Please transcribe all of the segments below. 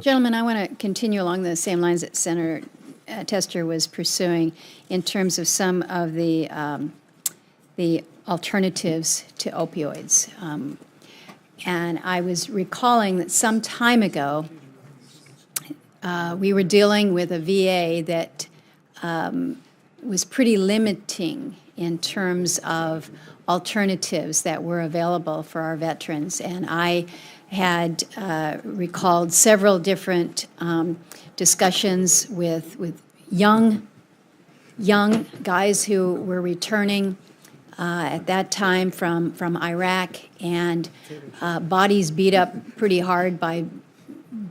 Gentlemen, I want to continue along the same lines that Senator Tester was pursuing in terms of some of the alternatives to opioids. And I was recalling that some time ago, we were dealing with a VA that was pretty limiting in terms of alternatives that were available for our veterans. And I had recalled several different discussions with young guys who were returning at that time from Iraq, and bodies beat up pretty hard by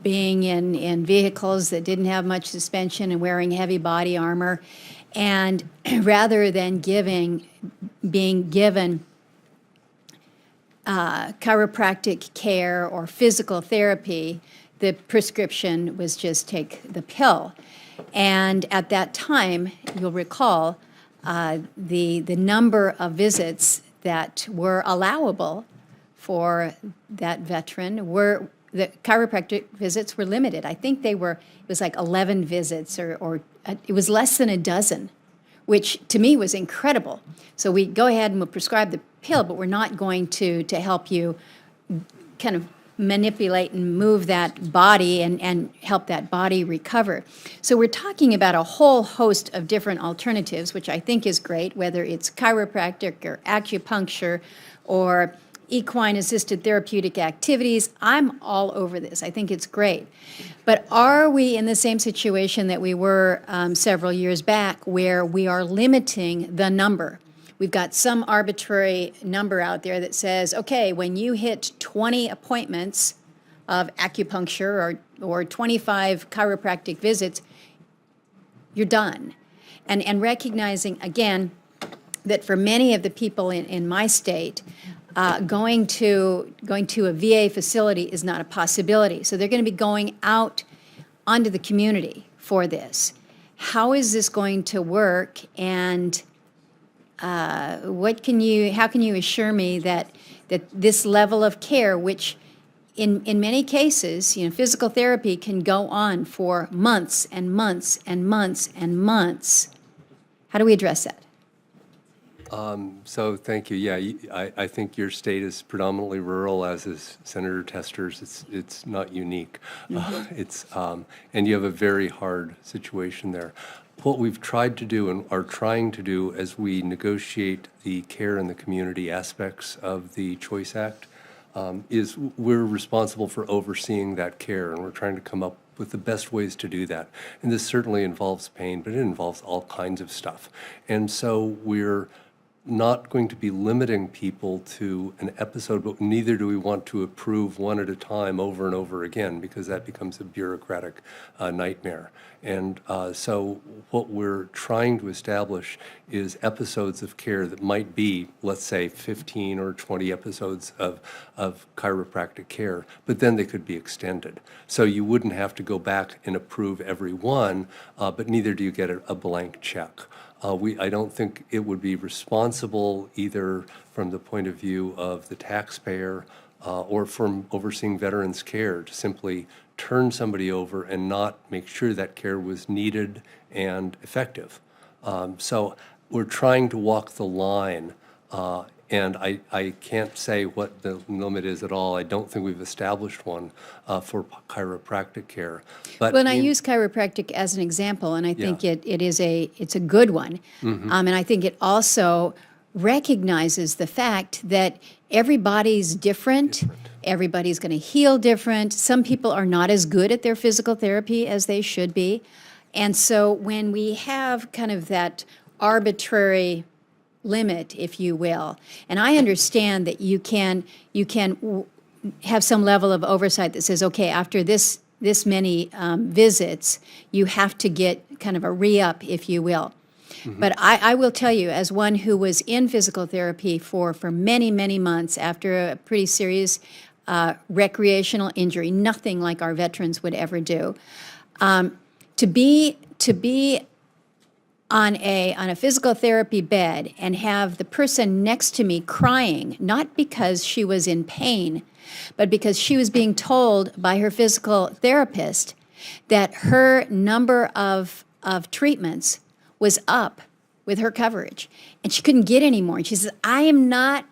being in vehicles that didn't have much suspension and wearing heavy body armor. And rather than being given chiropractic care or physical therapy, the prescription was just take the pill. And at that time, you'll recall, the number of visits that were allowable for that veteran were, the chiropractic visits were limited. I think it was like 11 visits, or it was less than a dozen, which to me was incredible. So we go ahead and we'll prescribe the pill, but we're not going to help you kind of manipulate and move that body and help that body recover. So we're talking about a whole host of different alternatives, which I think is great, whether it's chiropractic or acupuncture or equine-assisted therapeutic activities. I'm all over this. I think it's great. But are we in the same situation that we were several years back, where we are limiting the number? We've got some arbitrary number out there that says, okay, when you hit 20 appointments of acupuncture or 25 chiropractic visits, you're done. And recognizing, again, that for many of the people in my state, going to a VA facility is not a possibility. So they're going to be going out onto the community for this. How is this going to work? And how can you assure me that this level of care, which in many cases, physical therapy can go on for months and months and months and months. How do we address that? So thank you. Yeah, I think your state is predominantly rural, as is Senator Tester's. It's not unique. And you have a very hard situation there. What we've tried to do and are trying to do as we negotiate the care in the community aspects of the Choice Act is we're responsible for overseeing that care, and we're trying to come up with the best ways to do that. And this certainly involves pain, but it involves all kinds of stuff. And so we're not going to be limiting people to an episode, but neither do we want to approve one at a time over and over again, because that becomes a bureaucratic nightmare. And so what we're trying to establish is episodes of care that might be, let's say, 15 or 20 episodes of chiropractic care, but then they could be extended. So you wouldn't have to go back and approve every one, but neither do you get a blank check. I don't think it would be responsible either from the point of view of the taxpayer or from overseeing veterans' care to simply turn somebody over and not make sure that care was needed and effective. So we're trying to walk the line, and I can't say what the limit is at all. I don't think we've established one for chiropractic care. But well, and I use chiropractic as an example, and I think it's a good one. And I think it also recognizes the fact that everybody's different. Everybody's going to heal different. Some people are not as good at their physical therapy as they should be. And so when we have kind of that arbitrary limit, if you will, and I understand that you can have some level of oversight that says, okay, after this many visits, you have to get kind of a re-up, if you will. But I will tell you, as one who was in physical therapy for many, many months after a pretty serious recreational injury, nothing like our veterans would ever do, to be on a physical therapy bed and have the person next to me crying, not because she was in pain, but because she was being told by her physical therapist that her number of treatments was up with her coverage, and she couldn't get any more. And she says, I'm not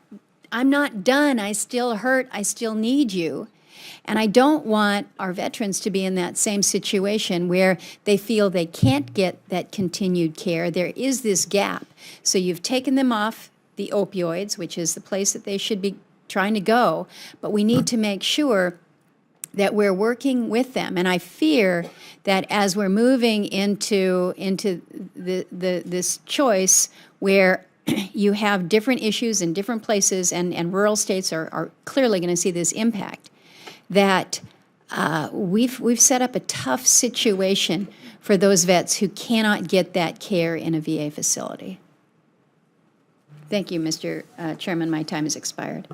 done. I still hurt. I still need you. And I don't want our veterans to be in that same situation where they feel they can't get that continued care. There is this gap. So you've taken them off the opioids, which is the place that they should be trying to go, but we need to make sure that we're working with them. And I fear that as we're moving into this choice where you have different issues in different places, and rural states are clearly going to see this impact, that we've set up a tough situation for those vets who cannot get that care in a VA facility. Thank you, Mr. Chairman. My time has expired.